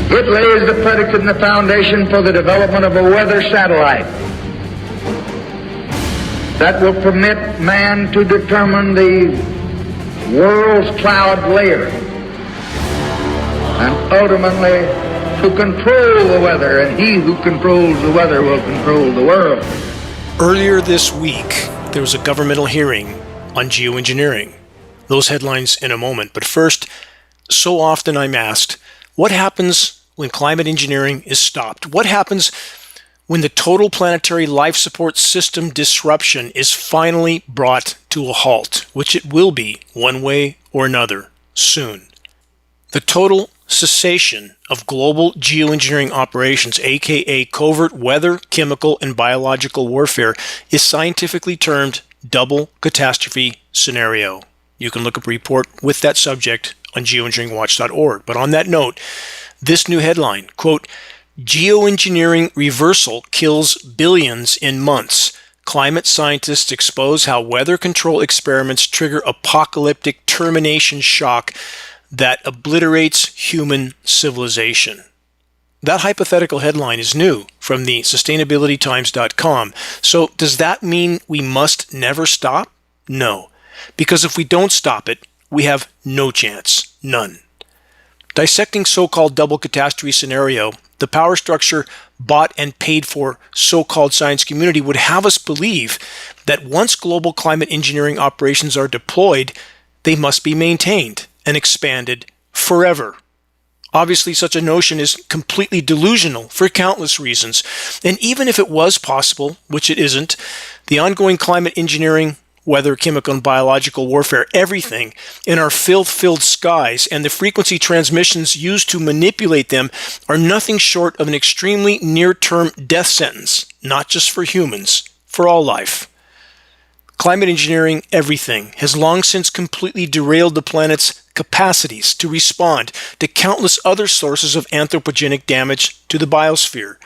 It lays the predicate and the foundation for the development of a weather satellite that will permit man to determine the world's cloud layer and ultimately to control the weather, and he who controls the weather will control the world. Earlier this week, there was a governmental hearing on geoengineering. Those headlines in a moment. But first, so often I'm asked, what happens when climate engineering is stopped? What happens when the total planetary life support system disruption is finally brought to a halt, which it will be one way or another soon? The total cessation of global geoengineering operations, aka covert weather, chemical, and biological warfare, is scientifically termed double catastrophe scenario. You can look up a report with that subject on geoengineeringwatch.org. But on that note, this new headline, quote, "Geoengineering reversal kills billions in months. Climate scientists expose how weather control experiments trigger apocalyptic termination shock that obliterates human civilization." That hypothetical headline is new from the sustainabilitytimes.com. So does that mean we must never stop? No, because if we don't stop it, we have no chance, none. Dissecting so-called double catastrophe scenario, the power structure bought and paid for so-called science community would have us believe that once global climate engineering operations are deployed, they must be maintained and expanded forever. Obviously, such a notion is completely delusional for countless reasons. And even if it was possible, which it isn't, the ongoing climate engineering, weather, chemical, and biological warfare, everything in our filth-filled skies and the frequency transmissions used to manipulate them are nothing short of an extremely near-term death sentence, not just for humans, for all life. Climate engineering, everything, has long since completely derailed the planet's capacities to respond to countless other sources of anthropogenic damage to the biosphere.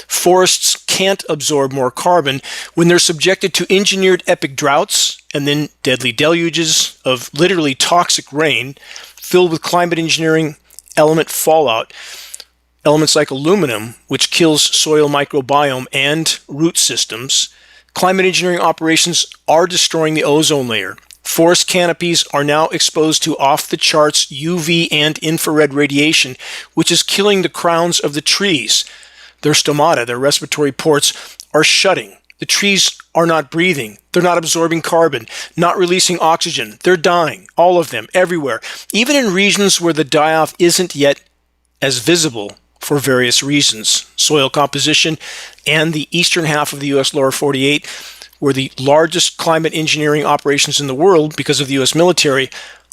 Forests can't absorb more carbon when they're subjected to engineered epic droughts and then deadly deluges of literally toxic rain filled with climate engineering element fallout. Elements like aluminum, which kills soil microbiome and root systems. Climate engineering operations are destroying the ozone layer. Forest canopies are now exposed to off-the-charts UV and infrared radiation, which is killing the crowns of the trees. Their stomata, their respiratory ports, are shutting. The trees are not breathing. They're not absorbing carbon, not releasing oxygen. They're dying, all of them, everywhere, even in regions where the die-off isn't yet as visible for various reasons. Soil composition and the eastern half of the U.S. lower 48, where the largest climate engineering operations in the world, because of the U.S. military,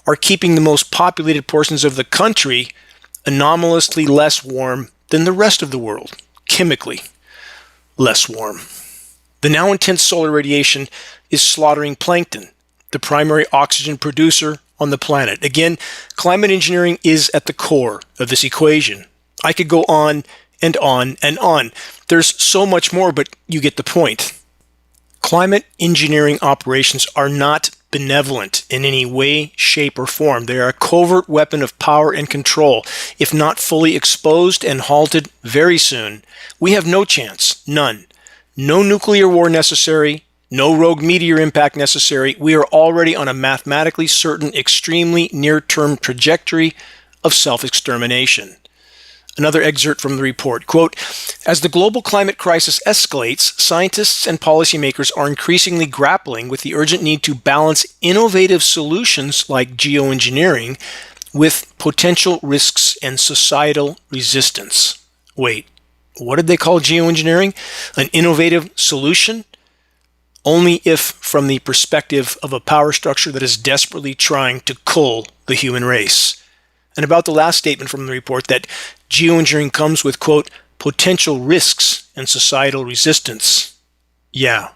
are keeping the most populated portions of the country anomalously less warm than the rest of the world. Chemically less warm. The now intense solar radiation is slaughtering plankton, the primary oxygen producer on the planet. Again, climate engineering is at the core of this equation. I could go on and on and on. There's so much more, but you get the point. Climate engineering operations are not benevolent in any way, shape, or form. They are a covert weapon of power and control. If not fully exposed and halted very soon, we have no chance, none. No nuclear war necessary, no rogue meteor impact necessary. We are already on a mathematically certain, extremely near-term trajectory of self-extermination. Another excerpt from the report, quote, "As the global climate crisis escalates, scientists and policymakers are increasingly grappling with the urgent need to balance innovative solutions like geoengineering with potential risks and societal resistance." Wait, what did they call geoengineering? An innovative solution? Only if from the perspective of a power structure that is desperately trying to cull the human race. And about the last statement from the report, that geoengineering comes with, quote, potential risks and societal resistance. Yeah,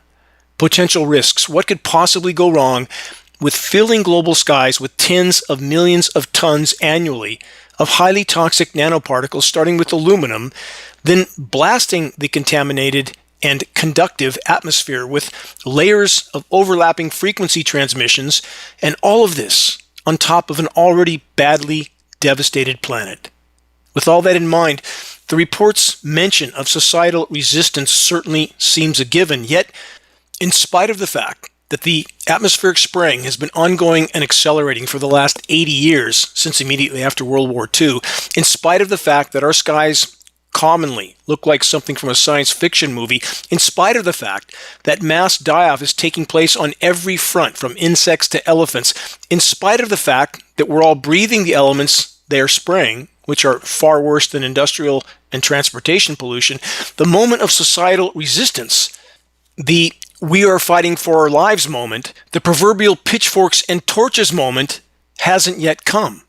potential risks. What could possibly go wrong with filling global skies with tens of millions of tons annually of highly toxic nanoparticles, starting with aluminum, then blasting the contaminated and conductive atmosphere with layers of overlapping frequency transmissions, and all of this on top of an already badly devastated planet? With all that in mind, the report's mention of societal resistance certainly seems a given, yet in spite of the fact that the atmospheric spraying has been ongoing and accelerating for the last 80 years, since immediately after World War II, in spite of the fact that our skies commonly look like something from a science fiction movie, in spite of the fact that mass die-off is taking place on every front, from insects to elephants, in spite of the fact that we're all breathing the elements they are spraying, which are far worse than industrial and transportation pollution, the moment of societal resistance, the we are fighting for our lives moment, the proverbial pitchforks and torches moment, hasn't yet come.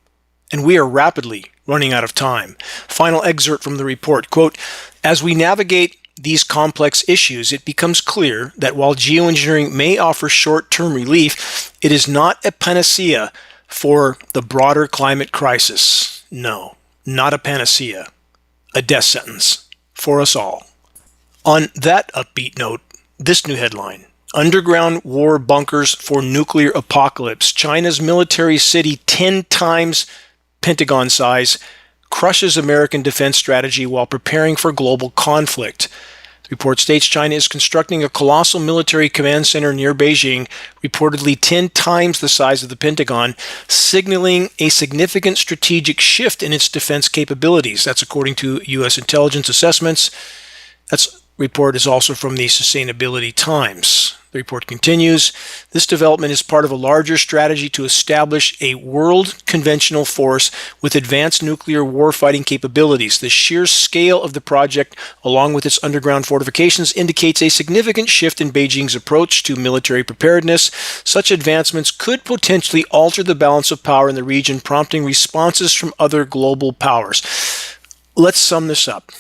And we are rapidly running out of time. Final excerpt from the report, quote, "As we navigate these complex issues, it becomes clear that while geoengineering may offer short-term relief, it is not a panacea for the broader climate crisis. No, not a panacea. A death sentence for us all." On that upbeat note, this new headline: Underground war bunkers for nuclear apocalypse. China's military city, 10 times Pentagon size, crushes American defense strategy while preparing for global conflict. The report states China is constructing a colossal military command center near Beijing, reportedly 10 times the size of the Pentagon, signaling a significant strategic shift in its defense capabilities. That's according to U.S. intelligence assessments. That report is also from the Sustainability Times. The report continues, "This development is part of a larger strategy to establish a world conventional force with advanced nuclear warfighting capabilities. The sheer scale of the project, along with its underground fortifications, indicates a significant shift in Beijing's approach to military preparedness. Such advancements could potentially alter the balance of power in the region, prompting responses from other global powers." Let's sum this up.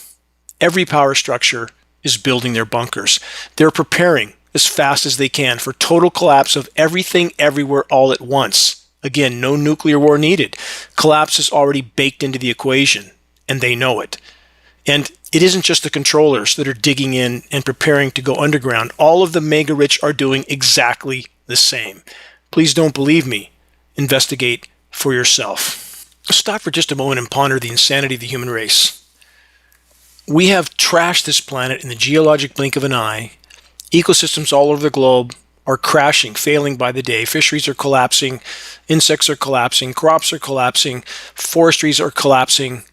Every power structure is building their bunkers. They're preparing as fast as they can for total collapse of everything everywhere all at once. Again, no nuclear war needed. Collapse is already baked into the equation, and they know it. And it isn't just the controllers that are digging in and preparing to go underground. All of the mega-rich are doing exactly the same. Please don't believe me. Investigate for yourself. Let's stop for just a moment and ponder the insanity of the human race. We have trashed this planet in the geologic blink of an eye. Ecosystems all over the globe are crashing, failing by the day. Fisheries are collapsing, insects are collapsing, crops are collapsing, forestries are collapsing.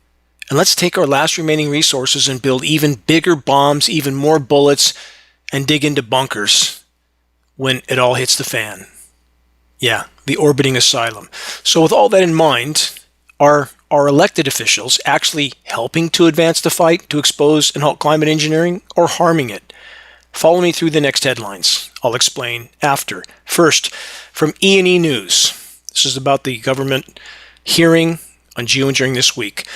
And let's take our last remaining resources and build even bigger bombs, even more bullets, and dig into bunkers when it all hits the fan. Yeah, the orbiting asylum. So with all that in mind, are our elected officials actually helping to advance the fight to expose and halt climate engineering, or harming it? Follow me through the next headlines. I'll explain after. First, from E&E News. This is about the government hearing on geoengineering this week.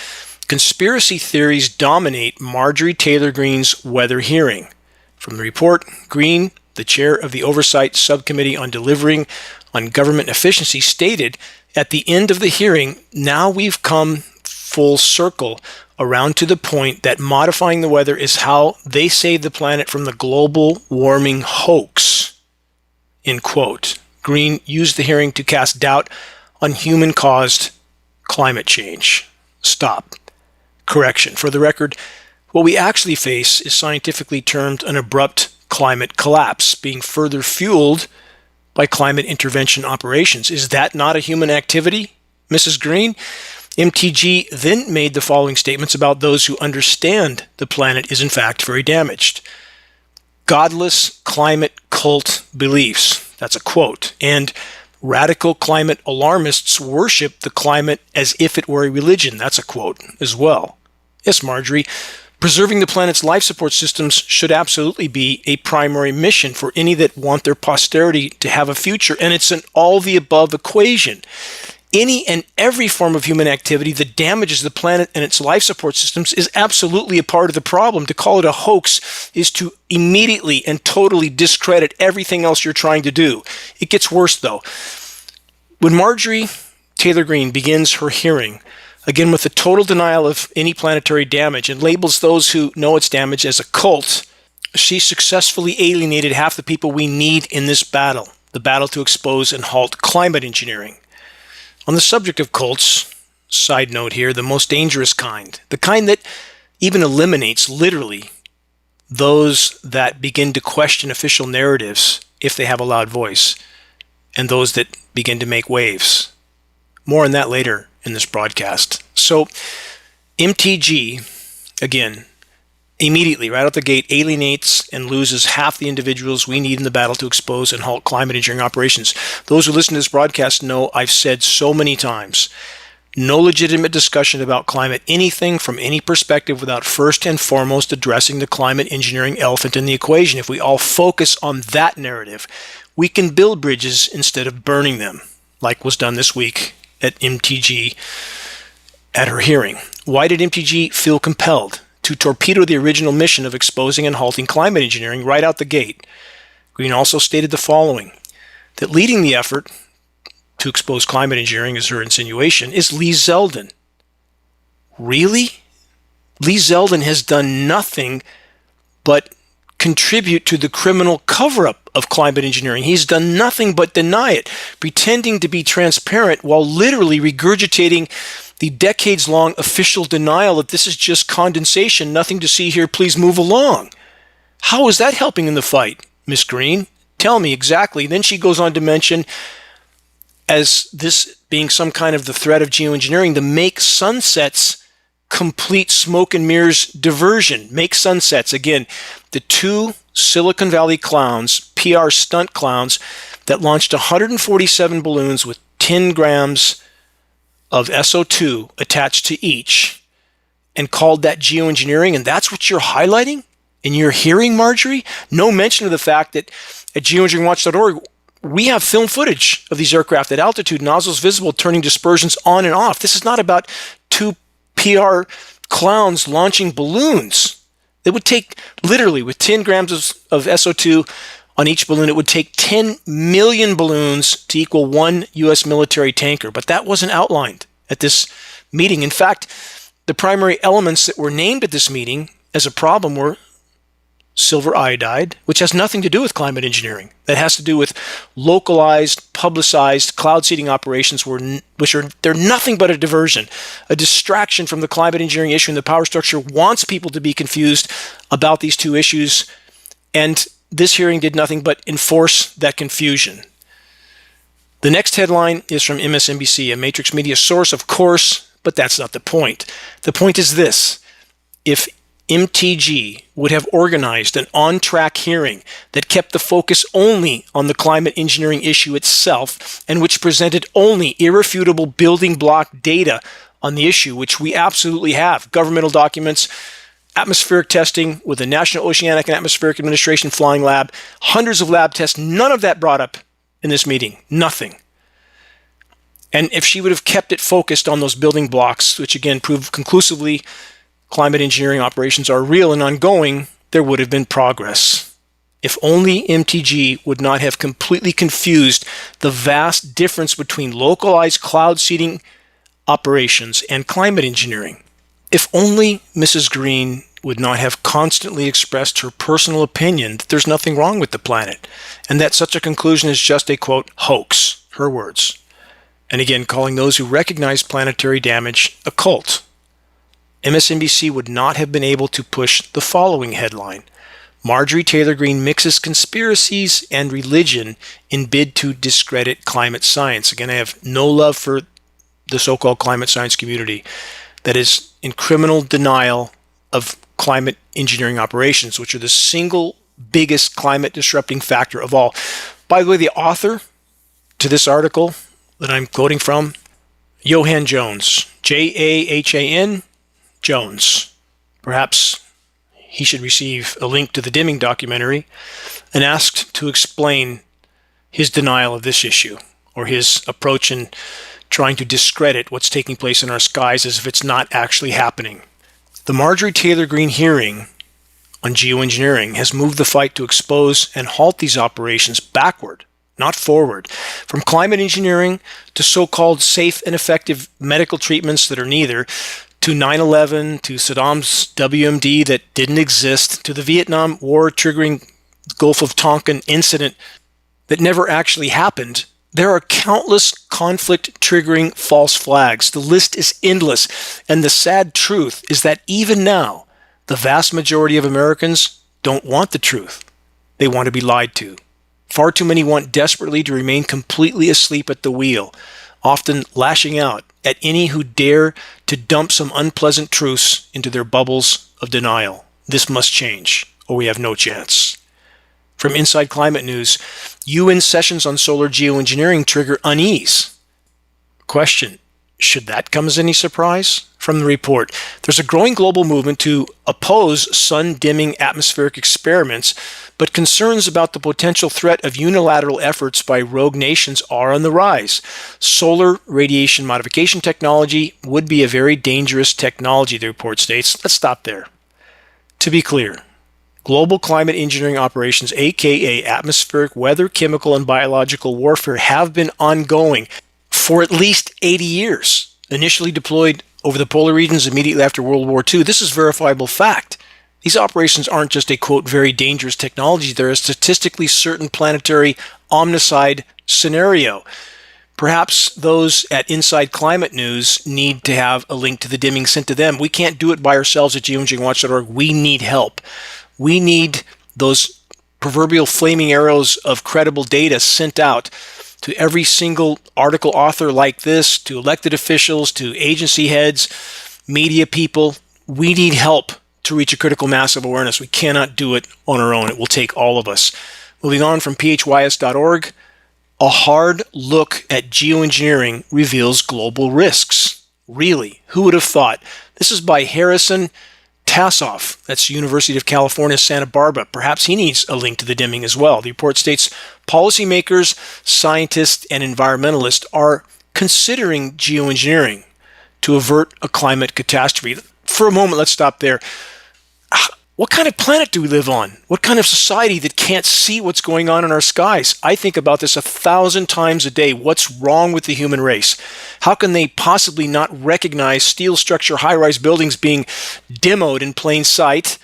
Conspiracy theories dominate Marjorie Taylor Greene's weather hearing. From the report, Greene, the chair of the Oversight Subcommittee on Delivering on Government Efficiency, stated at the end of the hearing, "Now we've come full circle around to the point that modifying the weather is how they save the planet from the global warming hoax." End quote. Greene used the hearing to cast doubt on human-caused climate change. Stop. Correction. For the record, what we actually face is scientifically termed an abrupt climate collapse, being further fueled by climate intervention operations. Is that not a human activity, Mrs. Greene? MTG then made the following statements about those who understand the planet is in fact very damaged. "Godless climate cult beliefs," that's a quote, and "radical climate alarmists worship the climate as if it were a religion," that's a quote as well. Yes, Marjorie, preserving the planet's life support systems should absolutely be a primary mission for any that want their posterity to have a future, and it's an all-the-above equation. Any and every form of human activity that damages the planet and its life support systems is absolutely a part of the problem. To call it a hoax is to immediately and totally discredit everything else you're trying to do. It gets worse, though. When Marjorie Taylor Greene begins her hearing, again with the total denial of any planetary damage, and labels those who know its damage as a cult, she successfully alienated half the people we need in this battle, the battle to expose and halt climate engineering. On the subject of cults, side note here, the most dangerous kind, the kind that even eliminates literally those that begin to question official narratives if they have a loud voice, and those that begin to make waves. More on that later in this broadcast. So MTG, again, immediately, right out the gate, alienates and loses half the individuals we need in the battle to expose and halt climate engineering operations. Those who listen to this broadcast know I've said so many times, no legitimate discussion about climate anything from any perspective without first and foremost addressing the climate engineering elephant in the equation. If we all focus on that narrative, we can build bridges instead of burning them, like was done this week at MTG at her hearing. Why did MTG feel compelled to torpedo the original mission of exposing and halting climate engineering right out the gate? Green also stated the following, that leading the effort to expose climate engineering, is her insinuation, is Lee Zeldin. Really? Lee Zeldin has done nothing but contribute to the criminal cover-up of climate engineering. He's done nothing but deny it, pretending to be transparent while literally regurgitating the decades-long official denial that this is just condensation, nothing to see here, please move along. How is that helping in the fight, Miss Green? Tell me exactly. Then she goes on to mention, as this being some kind of the threat of geoengineering, the Make Sunsets complete smoke and mirrors diversion. Make Sunsets, again, the two Silicon Valley clowns, PR stunt clowns, that launched 147 balloons with 10 grams of SO2 attached to each and called that geoengineering, and that's what you're highlighting in your hearing, Marjorie? No mention of the fact that at geoengineeringwatch.org, we have film footage of these aircraft at altitude, nozzles visible, turning dispersions on and off. This is not about two PR clowns launching balloons. It would take, literally, with 10 grams of SO2 on each balloon, it would take 10 million balloons to equal one U.S. military tanker. But that wasn't outlined at this meeting. In fact, the primary elements that were named at this meeting as a problem were silver iodide, which has nothing to do with climate engineering. That has to do with localized, publicized cloud seeding operations, they're nothing but a diversion, a distraction from the climate engineering issue, and the power structure wants people to be confused about these two issues, and this hearing did nothing but enforce that confusion. The next headline is from MSNBC, a Matrix Media source, of course, but that's not the point. The point is this: if MTG would have organized an on-track hearing that kept the focus only on the climate engineering issue itself and which presented only irrefutable building block data on the issue, which we absolutely have, governmental documents, atmospheric testing with the National Oceanic and Atmospheric Administration Flying Lab, hundreds of lab tests, none of that brought up in this meeting, nothing. And if she would have kept it focused on those building blocks, which again prove conclusively climate engineering operations are real and ongoing, there would have been progress. If only MTG would not have completely confused the vast difference between localized cloud seeding operations and climate engineering. If only Mrs. Green would not have constantly expressed her personal opinion that there's nothing wrong with the planet and that such a conclusion is just a, quote, hoax, her words. And again, calling those who recognize planetary damage a cult. MSNBC would not have been able to push the following headline: Marjorie Taylor Greene mixes conspiracies and religion in bid to discredit climate science. Again, I have no love for the so-called climate science community that is in criminal denial of climate engineering operations, which are the single biggest climate disrupting factor of all. By the way, the author to this article that I'm quoting from, Johan Jones, Jahan Jones. Perhaps he should receive a link to the Dimming documentary and asked to explain his denial of this issue or his approach in trying to discredit what's taking place in our skies as if it's not actually happening. The Marjorie Taylor Greene hearing on geoengineering has moved the fight to expose and halt these operations backward, not forward, from climate engineering to so-called safe and effective medical treatments that are neither, to 9/11, to Saddam's WMD that didn't exist, to the Vietnam War triggering Gulf of Tonkin incident that never actually happened, There are countless conflict-triggering false flags. The list is endless. And the sad truth is that even now, the vast majority of Americans don't want the truth. They want to be lied to. Far too many want desperately to remain completely asleep at the wheel, often lashing out at any who dare to dump some unpleasant truths into their bubbles of denial. This must change, or we have no chance. From Inside Climate News, UN sessions on solar geoengineering trigger unease. Question, should that come as any surprise? From the report, there's a growing global movement to oppose sun-dimming atmospheric experiments, but concerns about the potential threat of unilateral efforts by rogue nations are on the rise. Solar radiation modification technology would be a very dangerous technology, the report states. Let's stop there. To be clear, global climate engineering operations, aka atmospheric, weather, chemical, and biological warfare, have been ongoing for at least 80 years. Initially deployed over the polar regions immediately after World War II, this is verifiable fact. These operations aren't just a, quote, very dangerous technology. They're a statistically certain planetary omnicide scenario. Perhaps those at Inside Climate News need to have a link to the dimming sent to them. We can't do it by ourselves at geoengineeringwatch.org. We need help. We need those proverbial flaming arrows of credible data sent out to every single article author like this, to elected officials, to agency heads, media people. We need help to reach a critical mass of awareness. We cannot do it on our own. It will take all of us. Moving on from phys.org, a hard look at geoengineering reveals global risks. Really? Who would have thought? This is by Harrison Tassoff. That's University of California, Santa Barbara. Perhaps he needs a link to the dimming as well. The report states policymakers, scientists, and environmentalists are considering geoengineering to avert a climate catastrophe. For a moment, let's stop there. What kind of planet do we live on? What kind of society that can't see what's going on in our skies? I think about this 1,000 times a day. What's wrong with the human race? How can they possibly not recognize steel structure high-rise buildings being demoed in plain sight?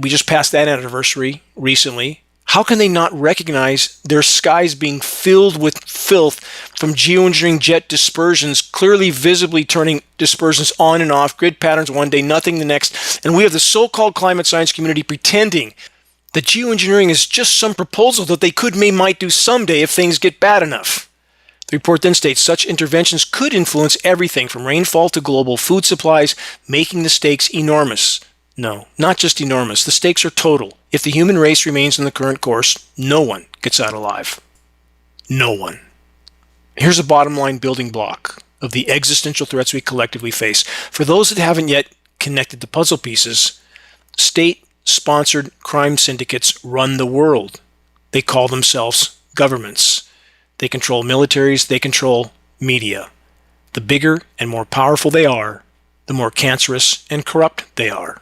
We just passed that anniversary recently. How can they not recognize their skies being filled with filth from geoengineering jet dispersions, clearly visibly turning dispersions on and off, grid patterns one day, nothing the next, and we have the so-called climate science community pretending that geoengineering is just some proposal that they might do someday if things get bad enough. The report then states such interventions could influence everything from rainfall to global food supplies, making the stakes enormous. No, not just enormous. The stakes are total. If the human race remains on the current course, no one gets out alive. No one. Here's a bottom line building block of the existential threats we collectively face. For those that haven't yet connected the puzzle pieces, state-sponsored crime syndicates run the world. They call themselves governments. They control militaries. They control media. The bigger and more powerful they are, the more cancerous and corrupt they are.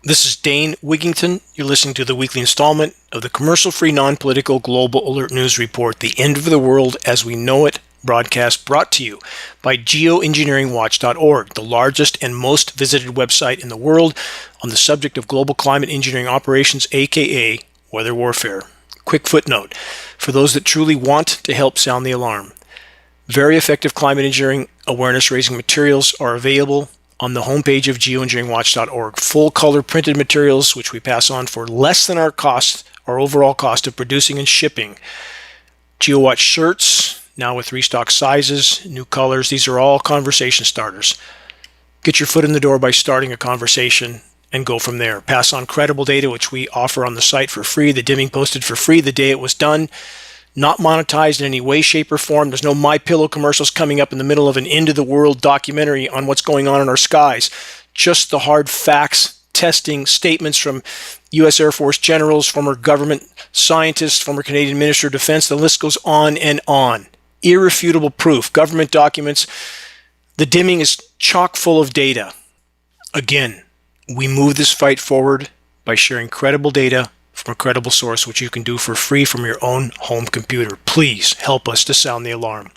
This is Dane Wigington. You're listening to the weekly installment of the commercial-free, non-political Global Alert News Report, The End of the World as We Know It broadcast, brought to you by Geoengineeringwatch.org, the largest and most visited website in the world on the subject of global climate engineering operations, aka weather warfare. Quick footnote, for those that truly want to help sound the alarm, very effective climate engineering awareness-raising materials are available on the homepage of Geoengineeringwatch.org. Full-color printed materials, which we pass on for less than our overall cost of producing and shipping. GeoWatch shirts, now with restock sizes, new colors. These are all conversation starters. Get your foot in the door by starting a conversation and go from there. Pass on credible data, which we offer on the site for free. The dimming posted for free the day it was done. Not monetized in any way, shape, or form. There's no MyPillow commercials coming up in the middle of an end-of-the-world documentary on what's going on in our skies. Just the hard facts, testing, statements from U.S. Air Force generals, former government scientists, former Canadian Minister of Defense. The list goes on and on. Irrefutable proof, government documents. The dimming is chock full of data. Again, we move this fight forward by sharing credible data from a credible source, which you can do for free from your own home computer. Please help us to sound the alarm.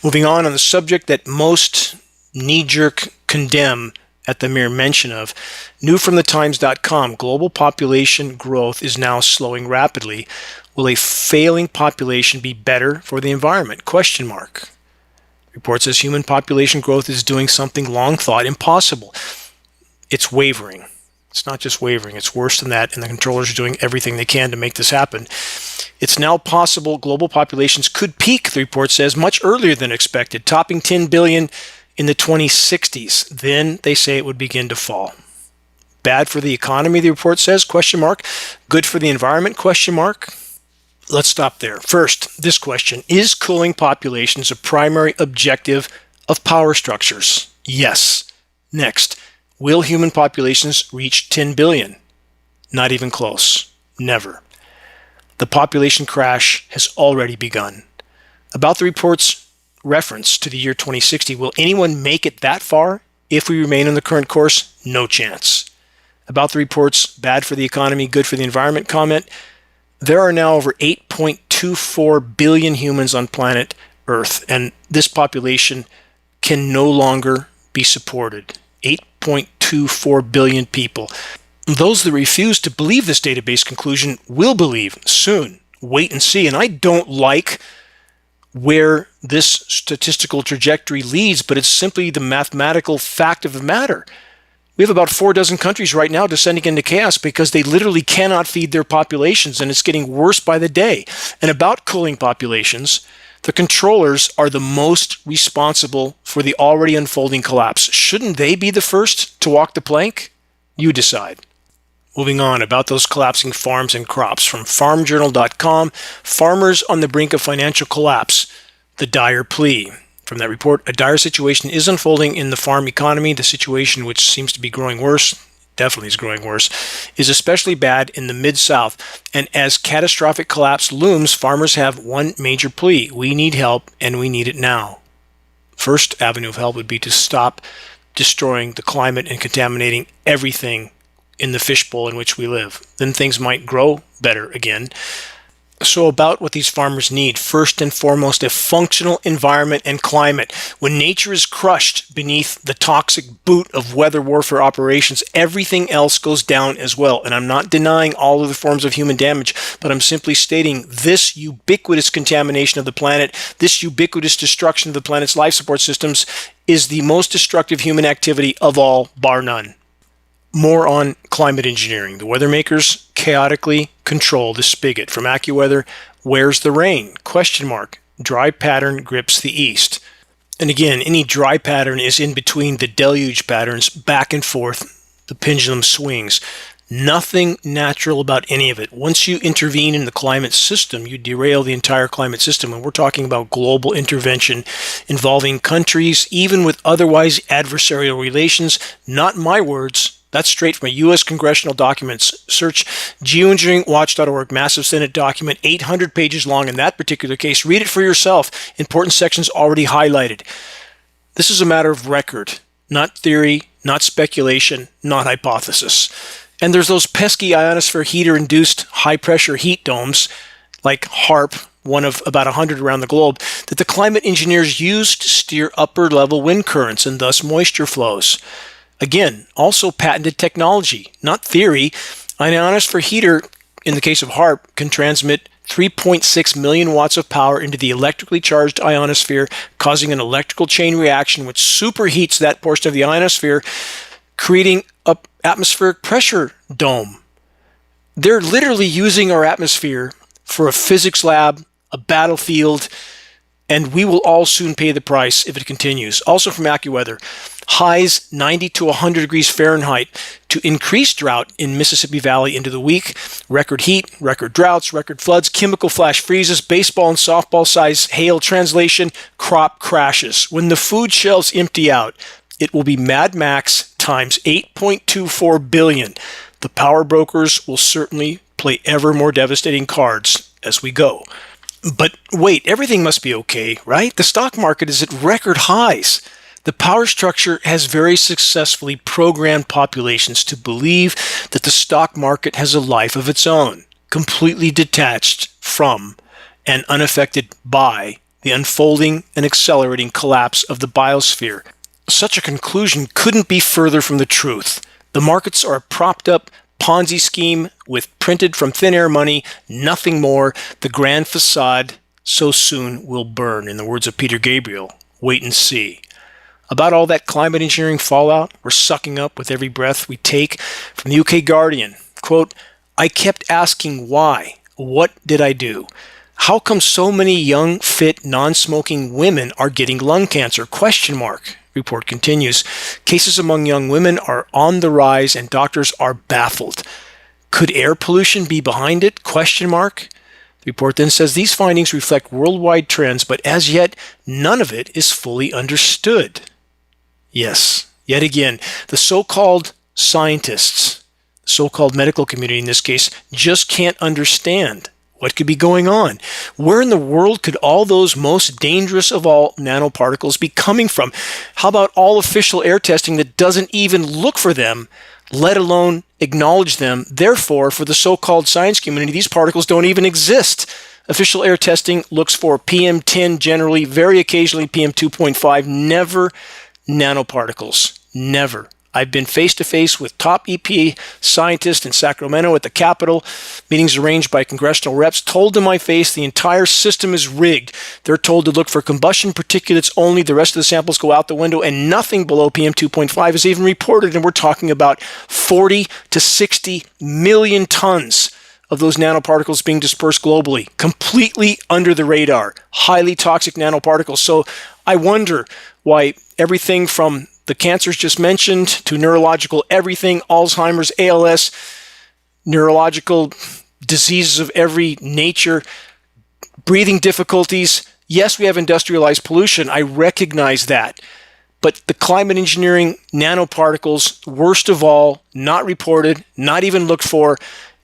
Moving on the subject that most knee-jerk condemn at the mere mention of. New from the Times.com, global population growth is now slowing rapidly. Will a failing population be better for the environment? Question mark. Report says human population growth is doing something long thought impossible. It's wavering. It's not just wavering, it's worse than that, and the controllers are doing everything they can to make this happen. It's now possible global populations could peak, the report says, much earlier than expected, topping 10 billion in the 2060s. Then they say it would begin to fall. Bad for the economy, the report says, question mark. Good for the environment, question mark. Let's stop there. First, this question: is cooling populations a primary objective of power structures? Yes. Next, will human populations reach 10 billion? Not even close. Never. The population crash has already begun. About the report's reference to the year 2060, will anyone make it that far if we remain on the current course? No chance. About the report's bad for the economy, good for the environment comment, there are now over 8.24 billion humans on planet Earth, and this population can no longer be supported. 8.24 billion people. Those that refuse to believe this database conclusion will believe soon. Wait and see. And I don't like where this statistical trajectory leads, but it's simply the mathematical fact of the matter. We have about 4 dozen countries right now descending into chaos because they literally cannot feed their populations, and it's getting worse by the day. And about cooling populations, the controllers are the most responsible for the already unfolding collapse. Shouldn't they be the first to walk the plank? You decide. Moving on, about those collapsing farms and crops. From farmjournal.com, farmers on the brink of financial collapse, the dire plea. From that report, a dire situation is unfolding in the farm economy. The situation, which seems to be growing worse, definitely is growing worse, is especially bad in the Mid-South. And as catastrophic collapse looms, farmers have one major plea: we need help, and we need it now. First avenue of help would be to stop destroying the climate and contaminating everything in the fishbowl in which we live. Then things might grow better again. So about what these farmers need: first and foremost, a functional environment and climate. When nature is crushed beneath the toxic boot of weather warfare operations, everything else goes down as well. And I'm not denying all of the forms of human damage, but I'm simply stating this ubiquitous contamination of the planet, this ubiquitous destruction of the planet's life support systems is the most destructive human activity of all, bar none. More on climate engineering. The weather makers chaotically control the spigot. From AccuWeather, where's the rain? Question mark. Dry pattern grips the east. And again, any dry pattern is in between the deluge patterns, back and forth. The pendulum swings. Nothing natural about any of it. Once you intervene in the climate system, you derail the entire climate system. And we're talking about global intervention involving countries, even with otherwise adversarial relations. Not my words. That's straight from a U.S. congressional documents. Search Geoengineeringwatch.org, massive Senate document, 800 pages long in that particular case. Read it for yourself. Important sections already highlighted. This is a matter of record, not theory, not speculation, not hypothesis. And there's those pesky ionosphere heater-induced high-pressure heat domes, like HARP, one of about 100 around the globe, that the climate engineers use to steer upper-level wind currents and thus moisture flows. Again, also patented technology, not theory. An ionosphere heater, in the case of HARP, can transmit 3.6 million watts of power into the electrically charged ionosphere, causing an electrical chain reaction which superheats that portion of the ionosphere, creating an atmospheric pressure dome. They're literally using our atmosphere for a physics lab, a battlefield, and we will all soon pay the price if it continues. Also from AccuWeather, highs 90 to 100 degrees Fahrenheit to increase drought in Mississippi Valley into the week. Record heat, record droughts, record floods, chemical flash freezes, baseball and softball size hail. Translation: crop crashes. When the food shelves empty out, it will be Mad Max times 8.24 billion. The power brokers will certainly play ever more devastating cards as we go. But wait, everything must be okay, right? The stock market is at record highs. The power structure has very successfully programmed populations to believe that the stock market has a life of its own, completely detached from and unaffected by the unfolding and accelerating collapse of the biosphere. Such a conclusion couldn't be further from the truth. The markets are a propped up Ponzi scheme with printed from thin air money, nothing more. The grand facade so soon will burn. In the words of Peter Gabriel, wait and see. About all that climate engineering fallout we're sucking up with every breath we take, from the UK Guardian, quote, I kept asking why. What did I do? How come so many young, fit, non-smoking women are getting lung cancer? Question mark. Report continues. Cases among young women are on the rise and doctors are baffled. Could air pollution be behind it? Question mark. The report then says these findings reflect worldwide trends, but as yet, none of it is fully understood. Yes, yet again, the so-called scientists, the so-called medical community in this case, just can't understand what could be going on. Where in the world could all those most dangerous of all nanoparticles be coming from? How about all official air testing that doesn't even look for them, let alone acknowledge them? Therefore, for the so-called science community, these particles don't even exist. Official air testing looks for PM10 generally, very occasionally PM2.5, never nanoparticles. Never. I've been face-to-face with top EPA scientists in Sacramento at the Capitol, meetings arranged by congressional reps, told to my face the entire system is rigged. They're told to look for combustion particulates only. The rest of the samples go out the window, and nothing below PM2.5 is even reported, and we're talking about 40 to 60 million tons of those nanoparticles being dispersed globally, completely under the radar, highly toxic nanoparticles. So I wonder why everything from the cancers just mentioned to neurological everything, Alzheimer's, ALS, neurological diseases of every nature, breathing difficulties. Yes, we have industrialized pollution. I recognize that. But the climate engineering nanoparticles, worst of all, not reported, not even looked for,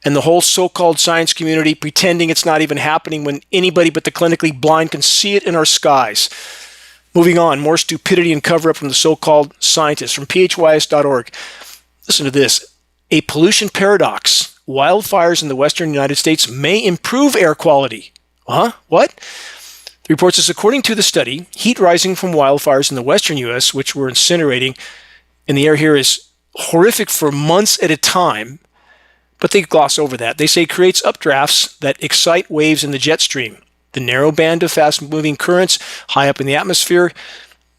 and the whole so-called science community pretending it's not even happening when anybody but the clinically blind can see it in our skies. Moving on, more stupidity and cover-up from the so-called scientists. From phys.org, listen to this. A pollution paradox. Wildfires in the western United States may improve air quality. Huh? What? The report says, according to the study, heat rising from wildfires in the western U.S., which were incinerating, and the air here is horrific for months at a time, but they gloss over that. They say it creates updrafts that excite waves in the jet stream. The narrow band of fast-moving currents high up in the atmosphere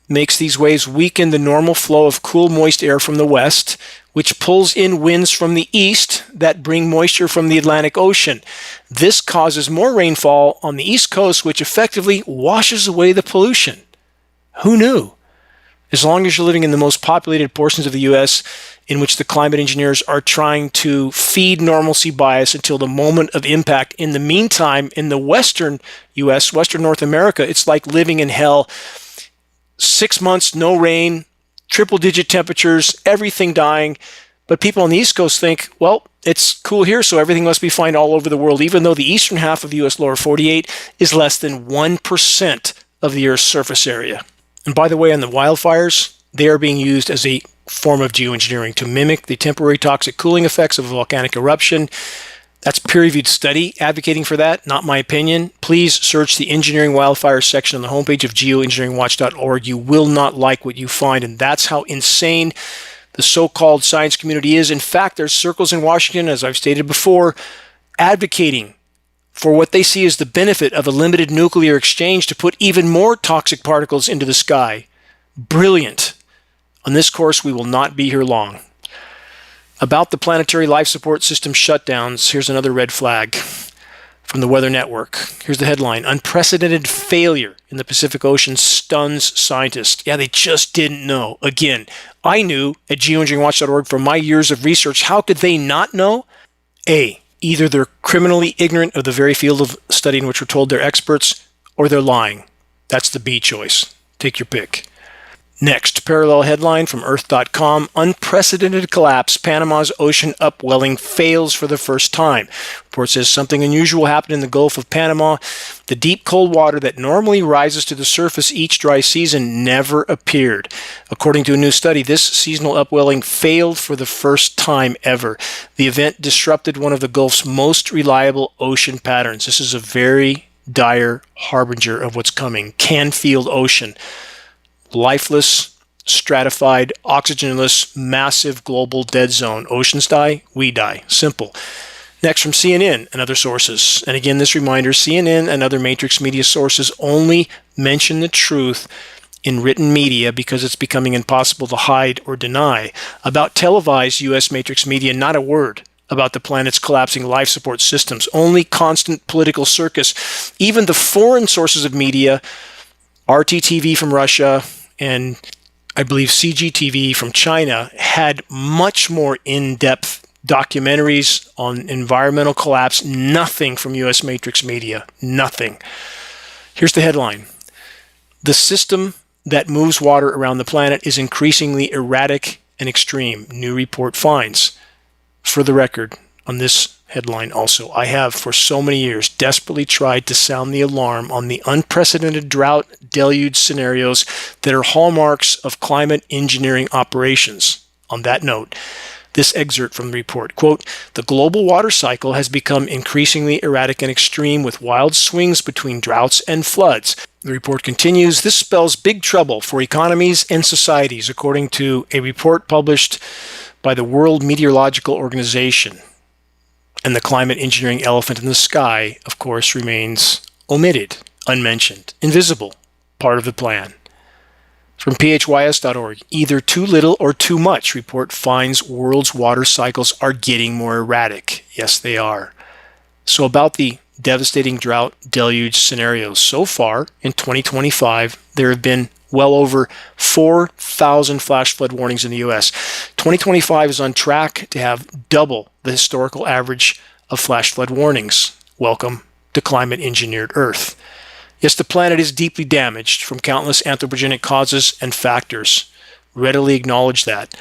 makes these waves weaken the normal flow of cool, moist air from the west, which pulls in winds from the east that bring moisture from the Atlantic Ocean. This causes more rainfall on the East Coast, which effectively washes away the pollution. Who knew? As long as you're living in the most populated portions of the U.S., in which the climate engineers are trying to feed normalcy bias until the moment of impact. In the meantime, in the western U.S., Western North America, it's like living in hell. 6 months, no rain, triple-digit temperatures, everything dying. But people on the East Coast think, well, it's cool here, so everything must be fine all over the world, even though the eastern half of the U.S. lower 48 is less than 1% of the Earth's surface area. And by the way, on the wildfires, they are being used as a form of geoengineering to mimic the temporary toxic cooling effects of a volcanic eruption. That's peer-reviewed study advocating for that, not my opinion. Please search the engineering wildfire section on the homepage of Geoengineeringwatch.org. You will not like what you find, and that's how insane the so-called science community is. In fact, there's circles in Washington, as I've stated before, advocating for what they see as the benefit of a limited nuclear exchange to put even more toxic particles into the sky. Brilliant. On this course, we will not be here long. About the planetary life support system shutdowns, here's another red flag from the Weather Network. Here's the headline. Unprecedented failure in the Pacific Ocean stuns scientists. Yeah, they just didn't know. Again, I knew at geoengineeringwatch.org from my years of research. How could they not know? A, either they're criminally ignorant of the very field of study in which we're told they're experts, or they're lying. That's the B choice. Take your pick. Next, parallel headline from Earth.com. Unprecedented collapse. Panama's ocean upwelling fails for the first time. Report says something unusual happened in the Gulf of Panama. The deep cold water that normally rises to the surface each dry season never appeared. According to a new study, this seasonal upwelling failed for the first time ever. The event disrupted one of the Gulf's most reliable ocean patterns. This is a very dire harbinger of what's coming. Canfield Ocean. Lifeless, stratified, oxygenless, massive global dead zone. Oceans die, we die. Simple. Next, from CNN and other sources. And again, this reminder, CNN and other matrix media sources only mention the truth in written media because it's becoming impossible to hide or deny. About televised U.S. matrix media, not a word about the planet's collapsing life support systems. Only constant political circus. Even the foreign sources of media, RTTV from Russia and I believe CGTV from China, had much more in-depth documentaries on environmental collapse. Nothing from U.S. matrix media. Nothing. Here's the headline. The system that moves water around the planet is increasingly erratic and extreme, new report finds. For the record, on this headline also, I have for so many years desperately tried to sound the alarm on the unprecedented drought deluge scenarios that are hallmarks of climate engineering operations. On that note, this excerpt from the report, quote, the global water cycle has become increasingly erratic and extreme with wild swings between droughts and floods. The report continues, this spells big trouble for economies and societies, according to a report published by the World Meteorological Organization. And the climate engineering elephant in the sky, of course, remains omitted, unmentioned, invisible, part of the plan. From phys.org, either too little or too much report finds world's water cycles are getting more erratic. Yes, they are. So about the devastating drought deluge scenarios. So far, in 2025, there have been well over 4,000 flash flood warnings in the U.S. 2025 is on track to have double the historical average of flash flood warnings. Welcome to climate engineered Earth. Yes, the planet is deeply damaged from countless anthropogenic causes and factors. Readily acknowledge that.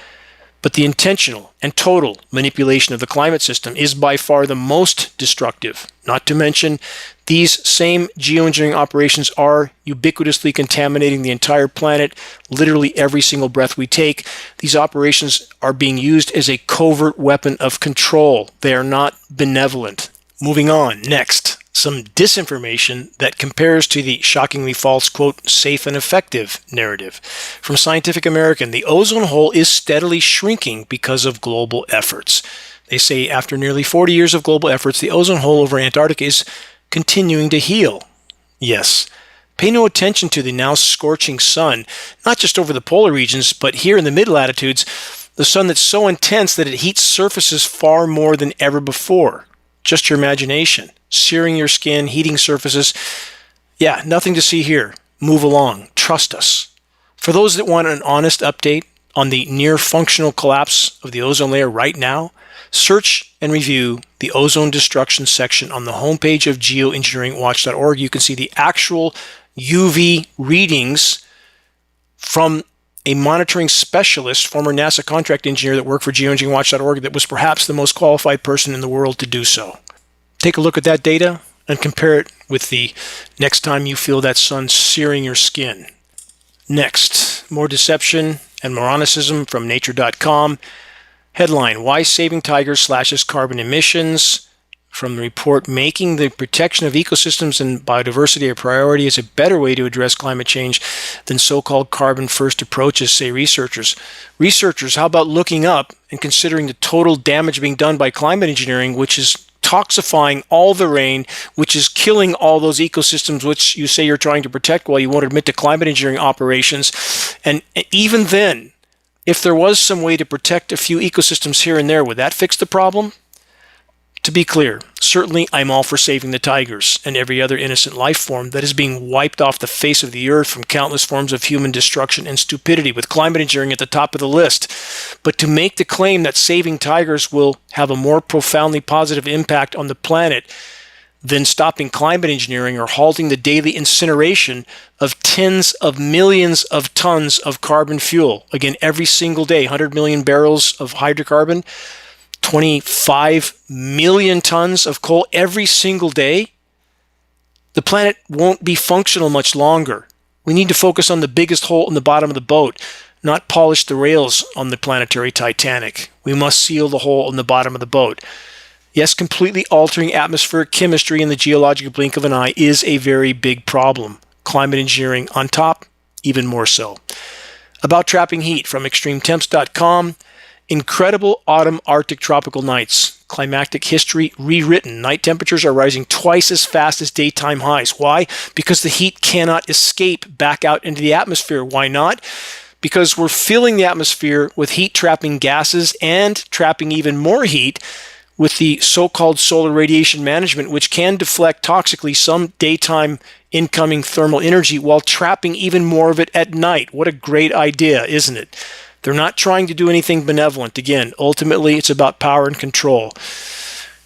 But the intentional and total manipulation of the climate system is by far the most destructive. Not to mention, these same geoengineering operations are ubiquitously contaminating the entire planet, literally every single breath we take. These operations are being used as a covert weapon of control. They are not benevolent. Moving on, next. Some disinformation that compares to the shockingly false, quote, safe and effective narrative. From Scientific American, the ozone hole is steadily shrinking because of global efforts. They say after nearly 40 years of global efforts, the ozone hole over Antarctica is continuing to heal. Yes. Pay no attention to the now scorching sun, not just over the polar regions, but here in the mid-latitudes, the sun that's so intense that it heats surfaces far more than ever before. Just your imagination. Searing your skin, heating surfaces. Yeah, nothing to see here. Move along. Trust us. For those that want an honest update on the near functional collapse of the ozone layer right now, search and review the ozone destruction section on the homepage of geoengineeringwatch.org. You can see the actual UV readings from a monitoring specialist, former NASA contract engineer that worked for geoengineeringwatch.org, that was perhaps the most qualified person in the world to do so. Take a look at that data and compare it with the next time you feel that sun searing your skin. Next, more deception and moronicism from nature.com. Headline, Why Saving Tigers Slashes Carbon Emissions. From the report, Making the Protection of Ecosystems and Biodiversity a Priority is a better way to address climate change than so-called carbon-first approaches, say researchers. Researchers, how about looking up and considering the total damage being done by climate engineering, which is toxifying all the rain, which is killing all those ecosystems which you say you're trying to protect while you won't admit to climate engineering operations. And even then, if there was some way to protect a few ecosystems here and there, would that fix the problem? To be clear, certainly I'm all for saving the tigers and every other innocent life form that is being wiped off the face of the earth from countless forms of human destruction and stupidity, with climate engineering at the top of the list. But to make the claim that saving tigers will have a more profoundly positive impact on the planet than stopping climate engineering or halting the daily incineration of tens of millions of tons of carbon fuel, again, every single day, 100 million barrels of hydrocarbon, 25 million tons of coal every single day, the planet won't be functional much longer. We need to focus on the biggest hole in the bottom of the boat, not polish the rails on the planetary Titanic. We must seal the hole in the bottom of the boat. Yes, completely altering atmospheric chemistry in the geological blink of an eye is a very big problem. Climate engineering on top, even more so. About trapping heat from extremetemps.com. Incredible autumn Arctic tropical nights. Climatic history rewritten. Night temperatures are rising twice as fast as daytime highs. Why? Because the heat cannot escape back out into the atmosphere. Why not? Because we're filling the atmosphere with heat-trapping gases and trapping even more heat with the so-called solar radiation management, which can deflect toxically some daytime incoming thermal energy while trapping even more of it at night. What a great idea, isn't it? They're not trying to do anything benevolent. Again, ultimately, it's about power and control.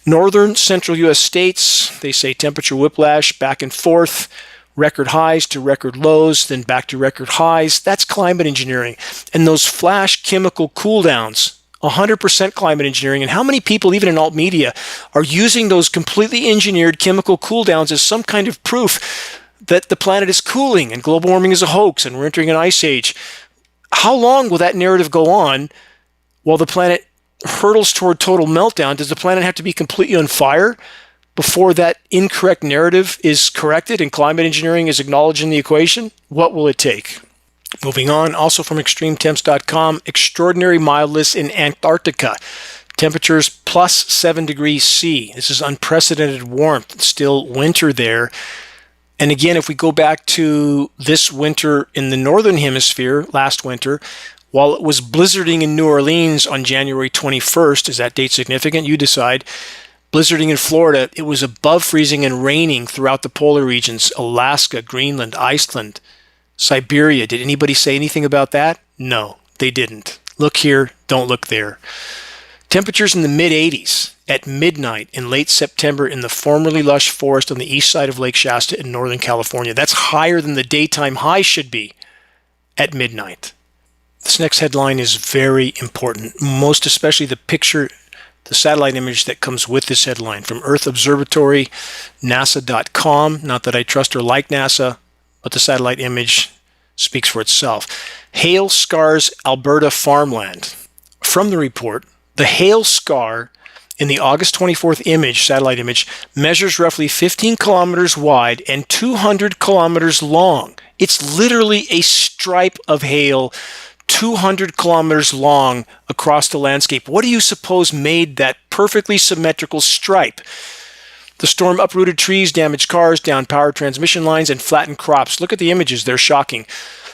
Northern central U.S. states, they say temperature whiplash back and forth, record highs to record lows, then back to record highs. That's climate engineering. And those flash chemical cool downs, 100% climate engineering. And how many people, even in alt media, are using those completely engineered chemical cool downs as some kind of proof that the planet is cooling and global warming is a hoax and we're entering an ice age? How long will that narrative go on while the planet hurtles toward total meltdown? Does the planet have to be completely on fire before that incorrect narrative is corrected and climate engineering is acknowledged in the equation? What will it take? Moving on, also from extremetemps.com, extraordinary mildness in Antarctica. Temperatures plus 7 degrees C. This is unprecedented warmth. It's still winter there. And again, if we go back to this winter in the Northern Hemisphere, last winter, while it was blizzarding in New Orleans on January 21st, is that date significant? You decide. Blizzarding in Florida, it was above freezing and raining throughout the polar regions, Alaska, Greenland, Iceland, Siberia. Did anybody say anything about that? No, they didn't. Look here, don't look there. Temperatures in the mid-80s at midnight in late September in the formerly lush forest on the east side of Lake Shasta in Northern California. That's higher than the daytime high should be at midnight. This next headline is very important, most especially the picture, the satellite image that comes with this headline from Earth Observatory, NASA.com. Not that I trust or like NASA, but the satellite image speaks for itself. Hail scars Alberta farmland. From the report, the hail scar in the August 24th image, satellite image, measures roughly 15 kilometers wide and 200 kilometers long. It's literally a stripe of hail 200 kilometers long across the landscape. What do you suppose made that perfectly symmetrical stripe? The storm uprooted trees, damaged cars, downed power transmission lines, and flattened crops. Look at the images. They're shocking.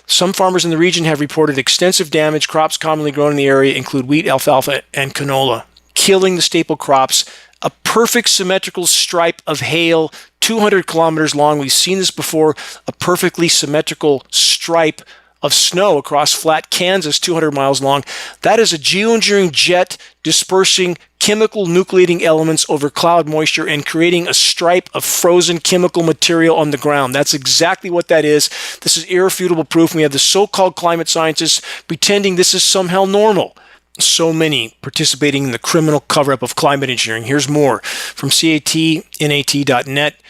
Some farmers in the region have reported extensive damage. Crops commonly grown in the area include wheat, alfalfa, and canola, killing the staple crops. A perfect symmetrical stripe of hail, 200 kilometers long. We've seen this before. A perfectly symmetrical stripe of snow across flat Kansas, 200 miles long. That is a geoengineering jet dispersing chemical nucleating elements over cloud moisture and creating a stripe of frozen chemical material on the ground. That's exactly what that is. This is irrefutable proof. We have the so-called climate scientists pretending this is somehow normal. So many participating in the criminal cover-up of climate engineering. Here's more from catnat.net.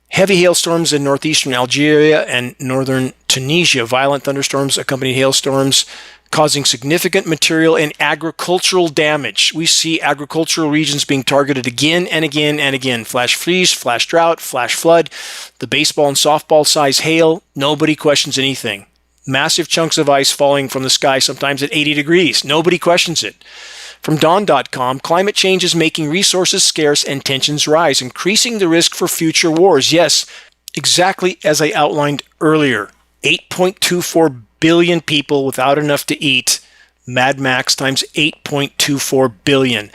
Heavy hailstorms in northeastern Algeria and northern Tunisia. Violent thunderstorms accompanied hailstorms, causing significant material and agricultural damage. We see agricultural regions being targeted again and again and again. Flash freeze, flash drought, flash flood, the baseball and softball size hail. Nobody questions anything. Massive chunks of ice falling from the sky, sometimes at 80 degrees. Nobody questions it. From Dawn.com, climate change is making resources scarce and tensions rise, increasing the risk for future wars. Yes, exactly as I outlined earlier. 8.24 billion people without enough to eat. Mad Max times 8.24 billion.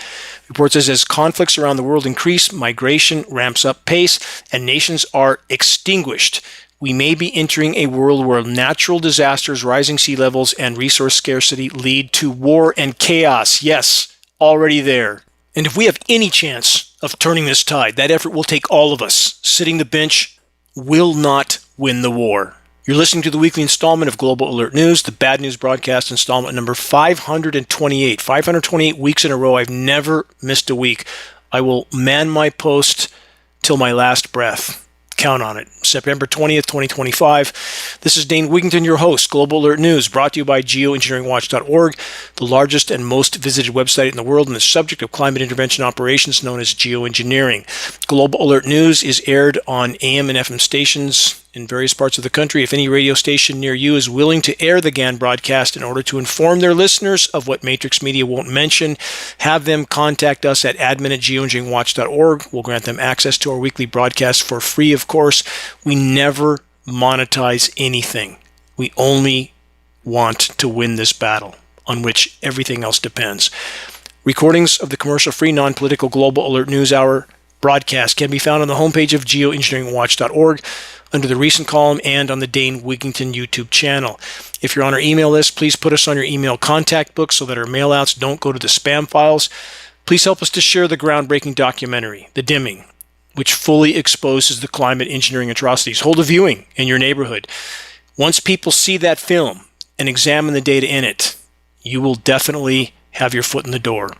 Report says as conflicts around the world increase, migration ramps up pace, and nations are extinguished. We may be entering a world where natural disasters, rising sea levels, and resource scarcity lead to war and chaos. Yes, already there. And if we have any chance of turning this tide, that effort will take all of us. Sitting the bench will not win the war. You're listening to the weekly installment of Global Alert News, the Bad News Broadcast installment number 528. 528 weeks in a row. I've never missed a week. I will man my post till my last breath. Count on it. September 20th, 2025. This is Dane Wigington, your host, Global Alert News, brought to you by Geoengineeringwatch.org, the largest and most visited website in the world on the subject of climate intervention operations known as geoengineering. Global Alert News is aired on AM and FM stations in various parts of the country. If any radio station near you is willing to air the GAN broadcast in order to inform their listeners of what Matrix Media won't mention, have them contact us at admin@geoengineeringwatch.org. We'll grant them access to our weekly broadcast for free, of course. We never monetize anything. We only want to win this battle on which everything else depends. Recordings of the commercial-free, non-political Global Alert News Hour broadcast can be found on the homepage of geoengineeringwatch.org under the recent column and on the Dane Wigington YouTube channel. If you're on our email list, please put us on your email contact book so that our mailouts don't go to the spam files. Please help us to share the groundbreaking documentary, The Dimming, which fully exposes the climate engineering atrocities. Hold a viewing in your neighborhood. Once people see that film and examine the data in it, you will definitely have your foot in the door.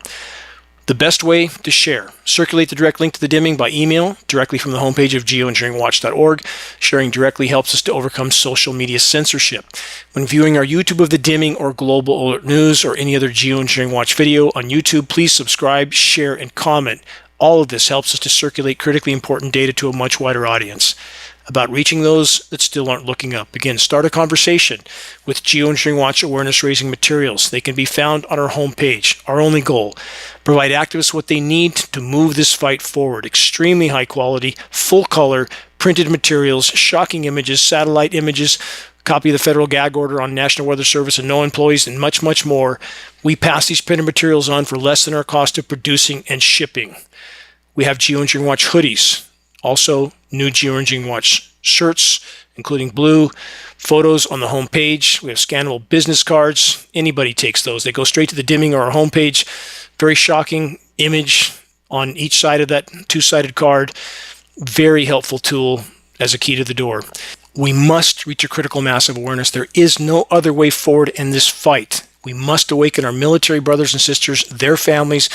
The best way to share: circulate the direct link to The Dimming by email directly from the homepage of geoengineeringwatch.org. Sharing directly helps us to overcome social media censorship. When viewing our YouTube of The Dimming or Global Alert News or any other Geoengineering Watch video on YouTube, please subscribe, share, and comment. All of this helps us to circulate critically important data to a much wider audience about reaching those that still aren't looking up. Again, start a conversation with Geoengineering Watch awareness-raising materials. They can be found on our homepage. Our only goal: provide activists what they need to move this fight forward. Extremely high quality, full color, printed materials, shocking images, satellite images, copy of the federal gag order on National Weather Service and no employees, and much, much more. We pass these printed materials on for less than our cost of producing and shipping. We have Geoengineering Watch hoodies. Also, new Geoengineering Watch shirts, including blue, photos on the homepage. We have scannable business cards. Anybody takes those. They go straight to The Dimming or our homepage. Very shocking image on each side of that two-sided card. Very helpful tool as a key to the door. We must reach a critical mass of awareness. There is no other way forward in this fight. We must awaken our military brothers and sisters, their families,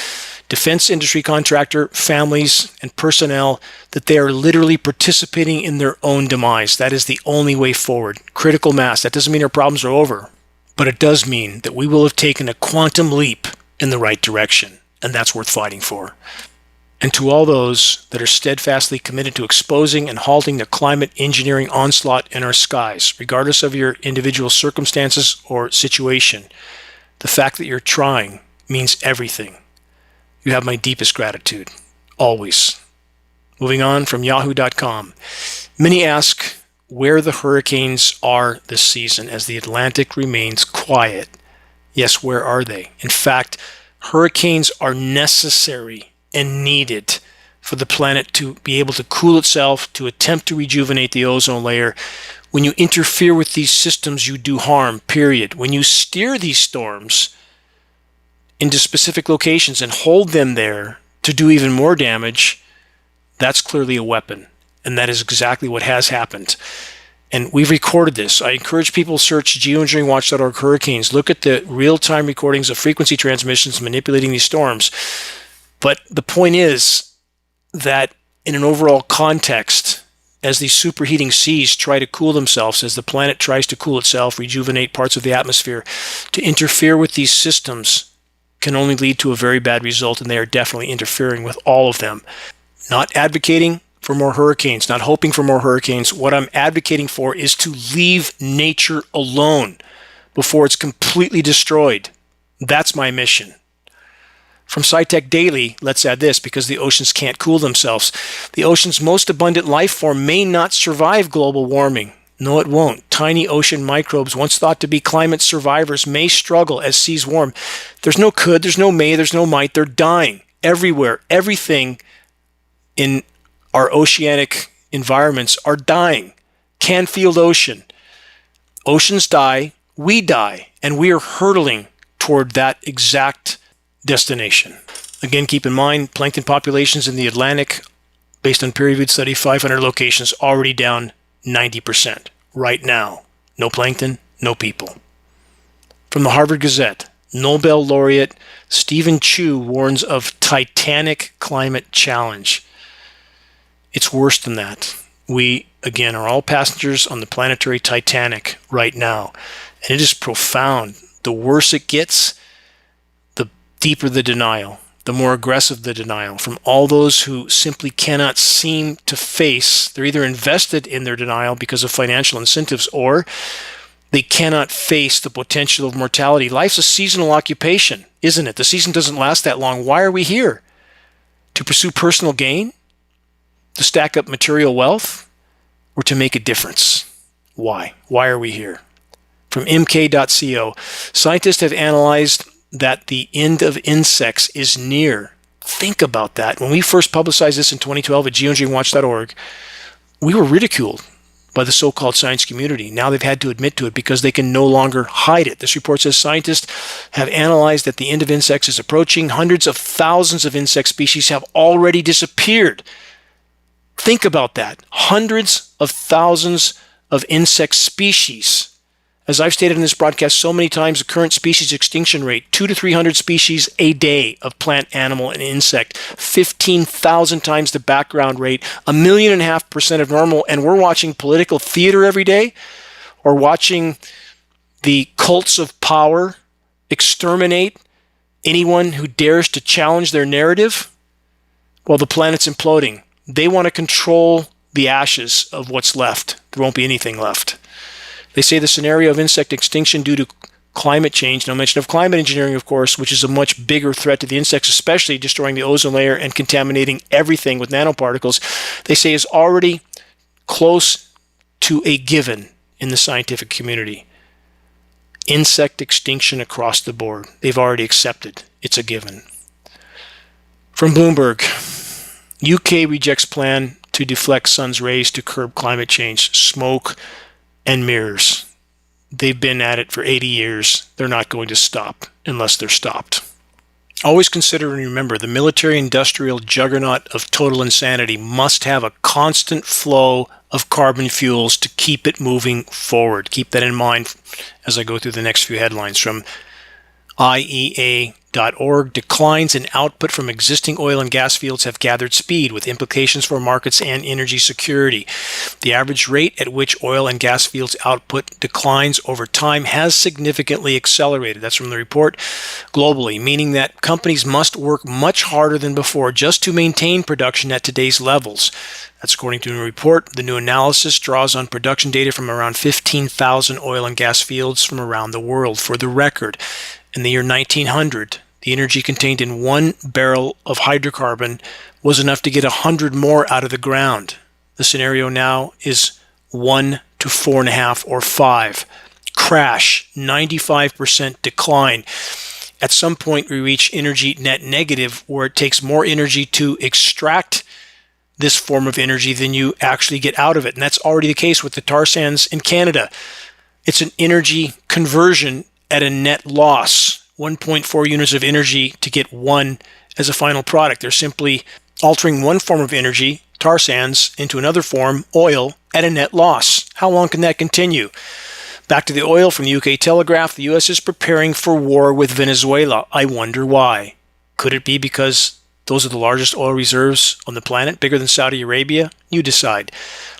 defense industry contractor families, and personnel that they are literally participating in their own demise. That is the only way forward. Critical mass. That doesn't mean our problems are over, but it does mean that we will have taken a quantum leap in the right direction, and that's worth fighting for. And to all those that are steadfastly committed to exposing and halting the climate engineering onslaught in our skies, regardless of your individual circumstances or situation, the fact that you're trying means everything. You have my deepest gratitude, always. Moving on from yahoo.com. Many ask where the hurricanes are this season as the Atlantic remains quiet. Yes, where are they? In fact, hurricanes are necessary and needed for the planet to be able to cool itself, to attempt to rejuvenate the ozone layer. When you interfere with these systems, you do harm, period. When you steer these storms into specific locations and hold them there to do even more damage, that's clearly a weapon. And that is exactly what has happened. And we've recorded this. I encourage people to search geoengineeringwatch.org hurricanes. Look at the real-time recordings of frequency transmissions manipulating these storms. But the point is that in an overall context, as these superheating seas try to cool themselves, as the planet tries to cool itself, rejuvenate parts of the atmosphere, to interfere with these systems can only lead to a very bad result, and they are definitely interfering with all of them. Not advocating for more hurricanes, not hoping for more hurricanes. What I'm advocating for is to leave nature alone before it's completely destroyed. That's my mission. From SciTech Daily, let's add this: because the oceans can't cool themselves. The ocean's most abundant life form may not survive global warming. No, it won't. Tiny ocean microbes, once thought to be climate survivors, may struggle as seas warm. There's no could, there's no may, there's no might. They're dying everywhere. Everything in our oceanic environments are dying. Canfield Ocean. Oceans die, we die, and we are hurtling toward that exact destination. Again, keep in mind, plankton populations in the Atlantic, based on peer-reviewed study, 500 locations, already down 90% right now. No plankton, no people. From the Harvard Gazette, Nobel laureate Stephen Chu warns of titanic climate challenge. It's worse than that. We, again, are all passengers on the planetary Titanic right now. And it is profound. The worse it gets, the deeper the denial. the more aggressive the denial, from all those who simply cannot seem to face. They're either invested in their denial because of financial incentives, or they cannot face the potential of mortality. Life's a seasonal occupation, isn't it? The season doesn't last that long. Why are we here? To pursue personal gain? To stack up material wealth? Or to make a difference? Why? Why are we here? From mk.co, scientists have analyzed that the end of insects is near. Think about that. When we first publicized this in 2012 at geoengineeringwatch.org, we were ridiculed by the so-called science community. Now they've had to admit to it because they can no longer hide it. This report says scientists have analyzed that the end of insects is approaching. Hundreds of thousands of insect species have already disappeared. Think about that. Hundreds of thousands of insect species. As I've stated in this broadcast so many times, the current species extinction rate, 200 to 300 species a day of plant, animal, and insect, 15,000 times the background rate, 1.5 million of normal, and we're watching political theater every day, or watching the cults of power exterminate anyone who dares to challenge their narrative. Well, the planet's imploding. They want to control the ashes of what's left. There won't be anything left. They say the scenario of insect extinction due to climate change, no mention of climate engineering, of course, which is a much bigger threat to the insects, especially destroying the ozone layer and contaminating everything with nanoparticles, they say is already close to a given in the scientific community. Insect extinction across the board. They've already accepted it's a given. From Bloomberg, UK rejects plan to deflect sun's rays to curb climate change. Smoke and mirrors. They've been at it for 80 years. They're not going to stop unless they're stopped. Always consider and remember, the military-industrial juggernaut of total insanity must have a constant flow of carbon fuels to keep it moving forward. Keep that in mind as I go through the next few headlines. From IEA.org, declines in output from existing oil and gas fields have gathered speed, with implications for markets and energy security. The average rate at which oil and gas fields output declines over time has significantly accelerated. That's from the report. Globally, meaning that companies must work much harder than before just to maintain production at today's levels. That's according to a report. The new analysis draws on production data from around 15,000 oil and gas fields from around the world. For the record, in the year 1900, the energy contained in 1 barrel of hydrocarbon was enough to get 100 more out of the ground. The scenario now is 1 to 4.5 or 5. Crash, 95% decline. At some point, we reach energy net negative, where it takes more energy to extract this form of energy than you actually get out of it. And that's already the case with the tar sands in Canada. It's an energy conversion at a net loss. 1.4 units of energy to get 1 as a final product. They're simply altering one form of energy, tar sands, into another form, oil, at a net loss. How long can that continue? Back to the oil from the UK Telegraph. The US is preparing for war with Venezuela. I wonder why. Could it be because those are the largest oil reserves on the planet, bigger than Saudi Arabia? You decide.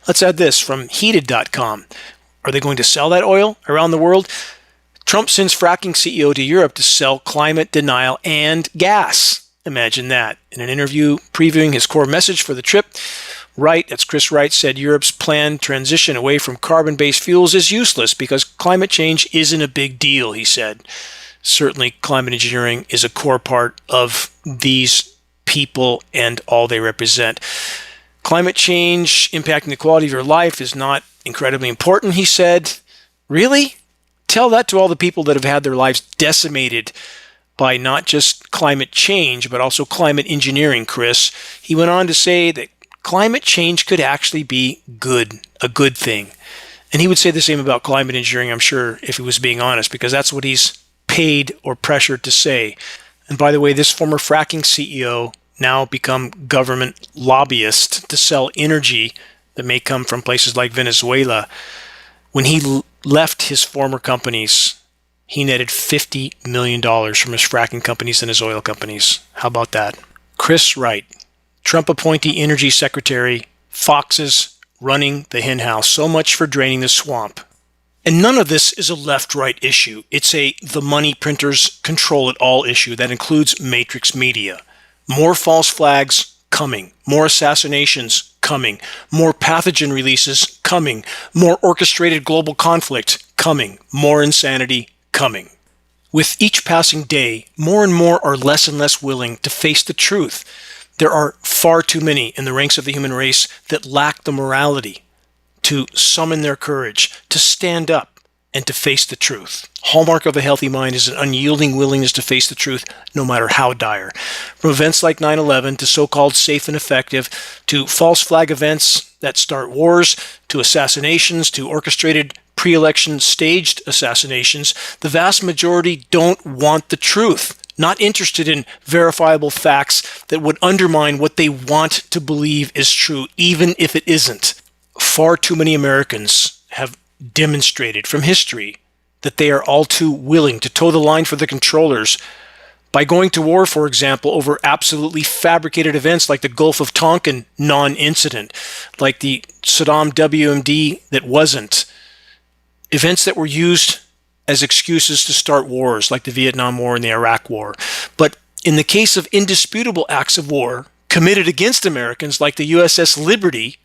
Let's add this from heated.com. Are they going to sell that oil around the world? Trump sends fracking CEO to Europe to sell climate denial and gas. Imagine that. In an interview previewing his core message for the trip, Wright, that's Chris Wright, said Europe's planned transition away from carbon-based fuels is useless because climate change isn't a big deal, he said. Certainly, climate engineering is a core part of these people and all they represent. Climate change impacting the quality of your life is not incredibly important, he said. Really? Tell that to all the people that have had their lives decimated by not just climate change, but also climate engineering, Chris. He went on to say that climate change could actually be good, a good thing. And he would say the same about climate engineering, I'm sure, if he was being honest, because that's what he's paid or pressured to say. And by the way, this former fracking CEO now become government lobbyist to sell energy that may come from places like Venezuela. When he left his former companies, he netted $50 million from his fracking companies and his oil companies. How about that? Chris Wright, Trump appointee energy secretary, Fox's running the hen house. So much for draining the swamp. And none of this is a left-right issue. It's a the money printers control it all issue that includes Matrix Media. More false flags coming. More assassinations coming. More pathogen releases coming. More orchestrated global conflict coming. More insanity coming. With each passing day, more and more are less and less willing to face the truth. There are far too many in the ranks of the human race that lack the morality to summon their courage, to stand up and to face the truth. Hallmark of a healthy mind is an unyielding willingness to face the truth, no matter how dire. From events like 9/11 to so-called safe and effective, to false flag events that start wars, to assassinations, to orchestrated pre-election staged assassinations, the vast majority don't want the truth, not interested in verifiable facts that would undermine what they want to believe is true, even if it isn't. Far too many Americans have demonstrated from history that they are all too willing to toe the line for the controllers by going to war, for example, over absolutely fabricated events like the Gulf of Tonkin non-incident, like the Saddam WMD that wasn't, events that were used as excuses to start wars like the Vietnam War and the Iraq War. But in the case of indisputable acts of war committed against Americans like the USS Liberty,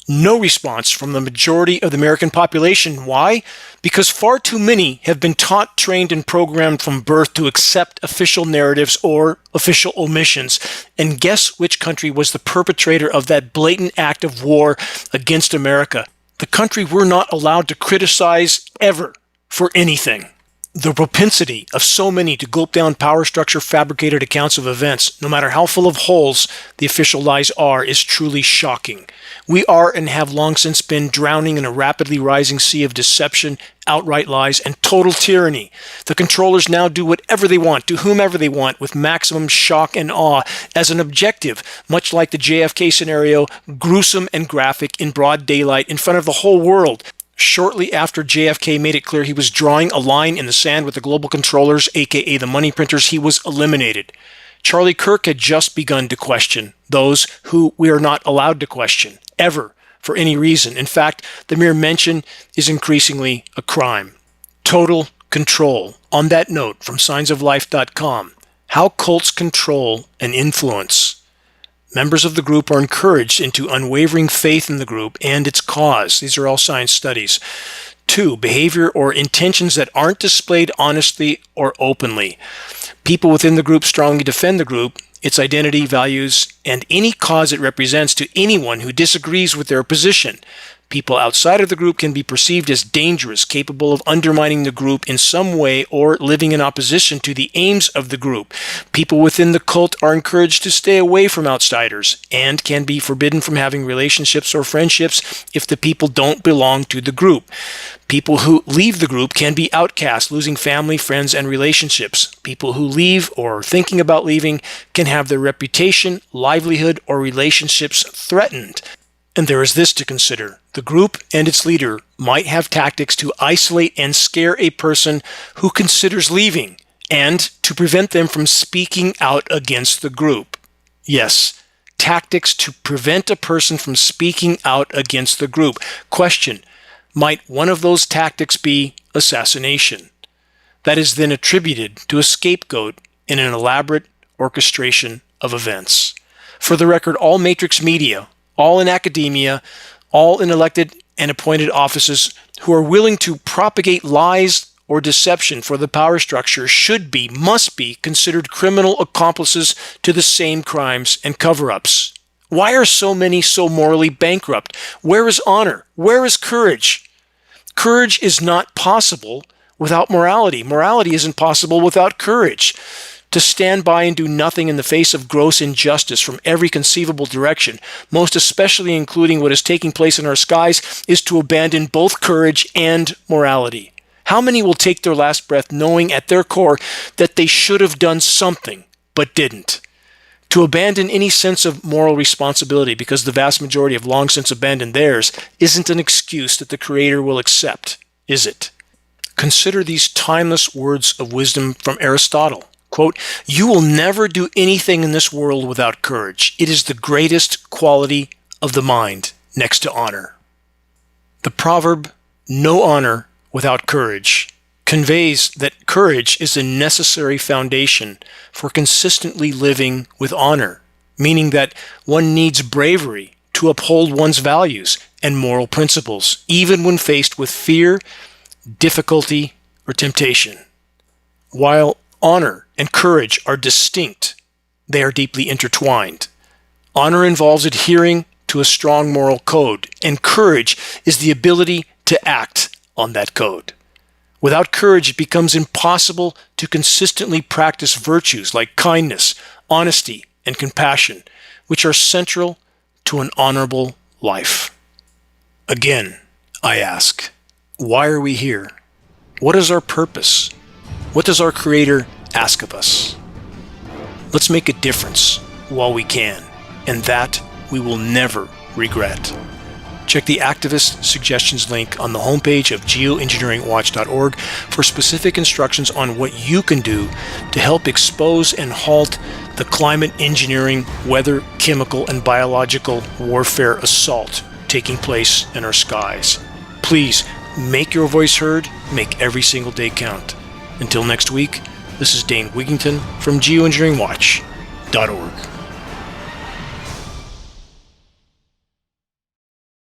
no response from the majority of the American population. Why? Because far too many have been taught, trained, and programmed from birth to accept official narratives or official omissions. And guess which country was the perpetrator of that blatant act of war against America? The country we're not allowed to criticize ever for anything. The propensity of so many to gulp down power structure fabricated accounts of events, no matter how full of holes the official lies are, is truly shocking. We are and have long since been drowning in a rapidly rising sea of deception, outright lies, and total tyranny. The controllers now do whatever they want, to whomever they want, with maximum shock and awe as an objective, much like the JFK scenario, gruesome and graphic in broad daylight in front of the whole world. Shortly after JFK made it clear he was drawing a line in the sand with the global controllers, aka the money printers, he was eliminated. Charlie Kirk had just begun to question those who we are not allowed to question, ever, for any reason. In fact, the mere mention is increasingly a crime. Total control. On that note, from signsoflife.com, how cults control and influence. Members of the group are encouraged into unwavering faith in the group and its cause. These are all science studies. 2, behavior or intentions that aren't displayed honestly or openly. People within the group strongly defend the group, its identity, values, and any cause it represents to anyone who disagrees with their position. People outside of the group can be perceived as dangerous, capable of undermining the group in some way or living in opposition to the aims of the group. People within the cult are encouraged to stay away from outsiders and can be forbidden from having relationships or friendships if the people don't belong to the group. People who leave the group can be outcast, losing family, friends, and relationships. People who leave or are thinking about leaving can have their reputation, livelihood, or relationships threatened. And there is this to consider. The group and its leader might have tactics to isolate and scare a person who considers leaving and to prevent them from speaking out against the group. Yes, tactics to prevent a person from speaking out against the group. Question, might one of those tactics be assassination? That is then attributed to a scapegoat in an elaborate orchestration of events. For the record, all matrix media, all in academia, all in elected and appointed offices who are willing to propagate lies or deception for the power structure must be considered criminal accomplices to the same crimes and cover-ups. Why are so many so morally bankrupt? Where is honor? Where is courage? Courage is not possible without morality. Morality isn't possible without courage. To stand by and do nothing in the face of gross injustice from every conceivable direction, most especially including what is taking place in our skies, is to abandon both courage and morality. How many will take their last breath knowing at their core that they should have done something but didn't? To abandon any sense of moral responsibility because the vast majority have long since abandoned theirs isn't an excuse that the Creator will accept, is it? Consider these timeless words of wisdom from Aristotle. Quote, "You will never do anything in this world without courage. It is the greatest quality of the mind, next to honor." The proverb, "No honor without courage," conveys that courage is a necessary foundation for consistently living with honor, meaning that one needs bravery to uphold one's values and moral principles, even when faced with fear, difficulty, or temptation. While honor and courage are distinct, they are deeply intertwined. Honor involves adhering to a strong moral code, and courage is the ability to act on that code. Without courage, it becomes impossible to consistently practice virtues like kindness, honesty, and compassion, which are central to an honorable life. Again, I ask, why are we here? What is our purpose? What does our Creator ask of us? Let's make a difference while we can, and that we will never regret. Check the activist suggestions link on the homepage of geoengineeringwatch.org for specific instructions on what you can do to help expose and halt the climate engineering, weather, chemical, and biological warfare assault taking place in our skies. Please make your voice heard, make every single day count. Until next week, this is Dane Wigington from Geoengineeringwatch.org.